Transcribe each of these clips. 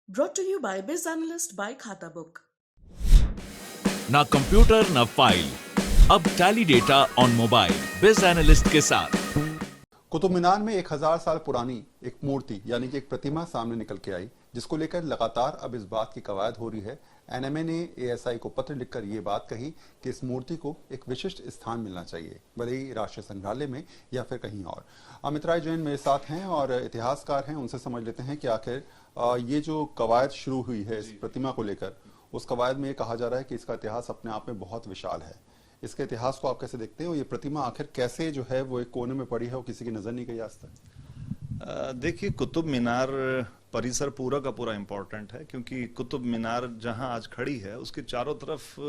Brought to you by Biz Analyst by Khata Book. ना computer ना file, अब tally data on mobile बिज analyst के साथ। कुतुब मीनार में 1000 साल पुरानी एक मूर्ति यानी कि एक प्रतिमा सामने निकल के आई, जिसको लेकर लगातार अब इस बात की कवायद हो रही है। एनएमए ने एएसआई को पत्र लिखकर ये बात कही कि इस मूर्ति को एक विशिष्ट स्थान मिलना चाहिए, भले ही राष्ट्रीय संग्रहालय में या फिर कहीं और। अमित राय जैन मेरे साथ हैं और इतिहासकार हैं, उनसे समझ लेते हैं कि आखिर ये जो कवायद शुरू हुई है इस प्रतिमा को लेकर, उस कवायद में ये कहा जा रहा है कि इसका इतिहास अपने आप में बहुत विशाल है। इसके इतिहास को आप कैसे देखते हैं और ये प्रतिमा आखिर कैसे जो है वो एक कोने में पड़ी है और किसी की नजर नहीं गई आज तक? देखिए, कुतुब मीनार परिसर पूरा का पूरा इम्पोर्टेंट है, क्योंकि कुतुब मीनार जहां आज खड़ी है उसके चारों तरफ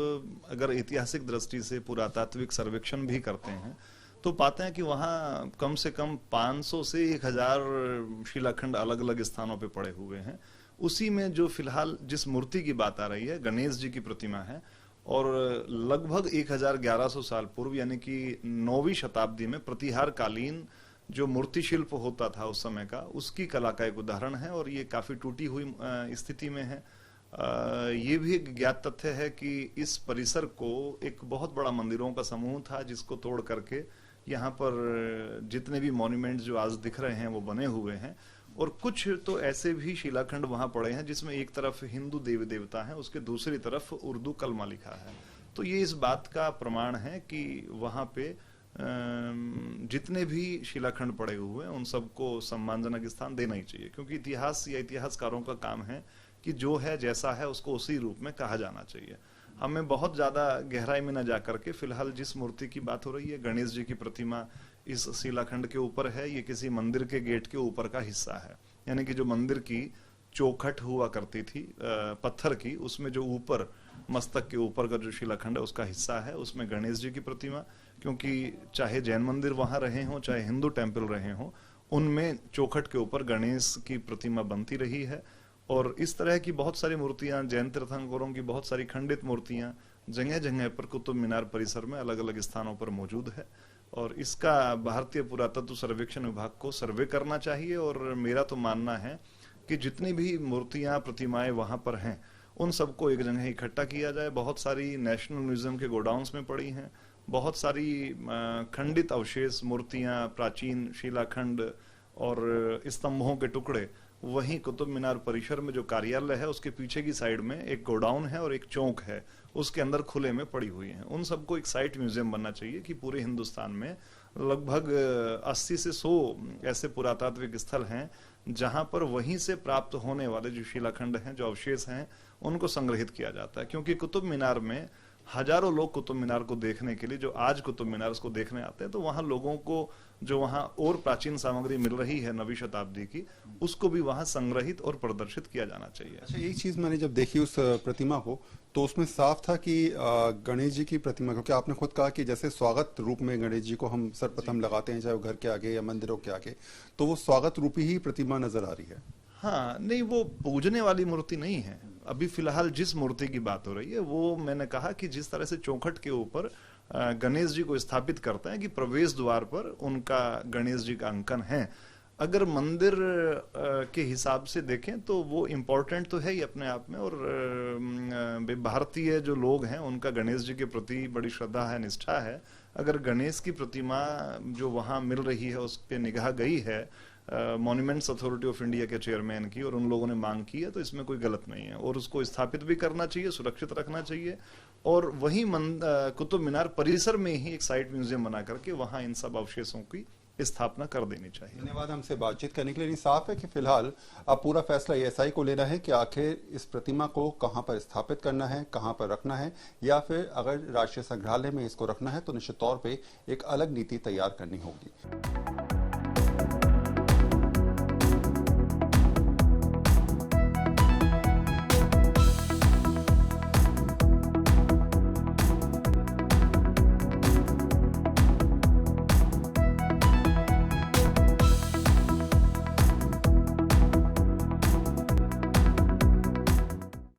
अगर ऐतिहासिक दृष्टि से पुरातात्विक सर्वेक्षण भी करते हैं तो पाते हैं कि वहां कम से कम 500 से 1000 शिलाखंड अलग अलग स्थानों पे पड़े हुए हैं। उसी में जो फिलहाल जिस मूर्ति की बात आ रही है, गणेश जी की प्रतिमा है, और लगभग 1100 साल पूर्व यानी कि 9वीं शताब्दी में प्रतिहार कालीन जो मूर्ति शिल्प होता था उस समय का, उसकी कला का एक उदाहरण है और ये काफी टूटी हुई स्थिति में है। ये भी एक ज्ञात तथ्य है कि इस परिसर को एक बहुत बड़ा मंदिरों का समूह था, जिसको तोड़ करके यहाँ पर जितने भी मॉन्यूमेंट्स जो आज दिख रहे हैं वो बने हुए हैं। और कुछ तो ऐसे भी शिलाखंड वहां पड़े हैं जिसमें एक तरफ हिंदू देवी देवता हैं, उसके दूसरी तरफ उर्दू कलमा लिखा है। तो ये इस बात का प्रमाण है कि वहां पे जितने भी शिलाखंड पड़े हुए हैं उन सबको सम्मानजनक स्थान देना ही चाहिए, क्योंकि इतिहास या इतिहासकारों का काम है कि जो है जैसा है उसको उसी रूप में कहा जाना चाहिए। हमें बहुत ज्यादा गहराई में न जाकर के फिलहाल जिस मूर्ति की बात हो रही है, गणेश जी की प्रतिमा इस शिलाखंड के ऊपर है, ये किसी मंदिर के गेट के ऊपर का हिस्सा है। यानी कि जो मंदिर की चौखट हुआ करती थी पत्थर की, उसमें जो ऊपर मस्तक के ऊपर का जो शिलाखंड है उसका हिस्सा है, उसमें गणेश जी की प्रतिमा। क्योंकि चाहे जैन मंदिर वहां रहे हों चाहे हिंदू टेम्पल रहे हों, उनमें चौखट के ऊपर गणेश की प्रतिमा बनती रही है। और इस तरह की बहुत सारी मूर्तियां, जैन तीर्थंकरों की बहुत सारी खंडित मूर्तियां जगह जगह पर कुतुब मीनार परिसर में अलग अलग स्थानों पर मौजूद है। और इसका भारतीय पुरातत्व सर्वेक्षण विभाग को सर्वे करना चाहिए। और मेरा तो मानना है कि जितनी भी मूर्तियां प्रतिमाएं वहां पर हैं उन सबको एक जगह इकट्ठा किया जाए। बहुत सारी नेशनल म्यूजियम के गोडाउन्स में पड़ी हैं, बहुत सारी खंडित अवशेष मूर्तियां, प्राचीन शिलाखंड और स्तंभों के टुकड़े वहीं कुतुब मीनार परिसर में जो कार्यालय है उसके पीछे की साइड में एक गोडाउन है और एक चौक है, उसके अंदर खुले में पड़ी हुई हैं। उन सबको एक साइट म्यूजियम बनना चाहिए कि पूरे हिंदुस्तान में लगभग 80 से 100 ऐसे पुरातात्विक स्थल हैं जहां पर वहीं से प्राप्त होने वाले जो शिलाखंड हैं, जो अवशेष हैं, उनको संग्रहित किया जाता है। क्योंकि कुतुब मीनार में हजारों लोग कुतुब मीनार को देखने के लिए, जो आज कुतुब मीनार उसको देखने आते हैं, तो वहां लोगों को जो वहां और प्राचीन सामग्री मिल रही है 9वीं शताब्दी की, उसको भी वहां संग्रहित और प्रदर्शित किया जाना चाहिए। अच्छा, एक चीज मैंने जब देखी उस प्रतिमा को तो उसमें साफ था कि गणेश जी की प्रतिमा, क्योंकि आपने खुद कहा कि जैसे स्वागत रूप में गणेश जी को हम सर्वप्रथम लगाते हैं, चाहे वो घर के आगे या मंदिरों के आगे, तो वो स्वागत रूपी ही प्रतिमा नजर आ रही है। हाँ, नहीं, वो पूजने वाली मूर्ति नहीं है। अभी फिलहाल जिस मूर्ति की बात हो रही है वो मैंने कहा कि जिस तरह से चौखट के ऊपर गणेश जी को स्थापित करते हैं कि प्रवेश द्वार पर उनका गणेश जी का अंकन है, अगर मंदिर के हिसाब से देखें तो वो इम्पोर्टेंट तो है ही अपने आप में। और भारतीय जो लोग हैं उनका गणेश जी के प्रति बड़ी श्रद्धा है, निष्ठा है। अगर गणेश की प्रतिमा जो वहां मिल रही है उस पर निगाह गई है मॉन्यूमेंट्स अथॉरिटी ऑफ इंडिया के चेयरमैन की, और उन लोगों ने मांग की है, तो इसमें कोई गलत नहीं है। और उसको स्थापित भी करना चाहिए, सुरक्षित रखना चाहिए। और वही कुतुब मीनार परिसर में ही एक साइट म्यूजियम बना करके वहां इन सब अवशेषों की स्थापना कर देनी चाहिए। धन्यवाद हमसे बातचीत करने के लिए। साफ है कि फिलहाल अब पूरा फैसला एएसआई को लेना है कि आखिर इस प्रतिमा को कहां पर स्थापित करना है, कहां पर रखना है, या फिर अगर राष्ट्रीय संग्रहालय में इसको रखना है तो निश्चित तौर पे एक अलग नीति तैयार करनी होगी।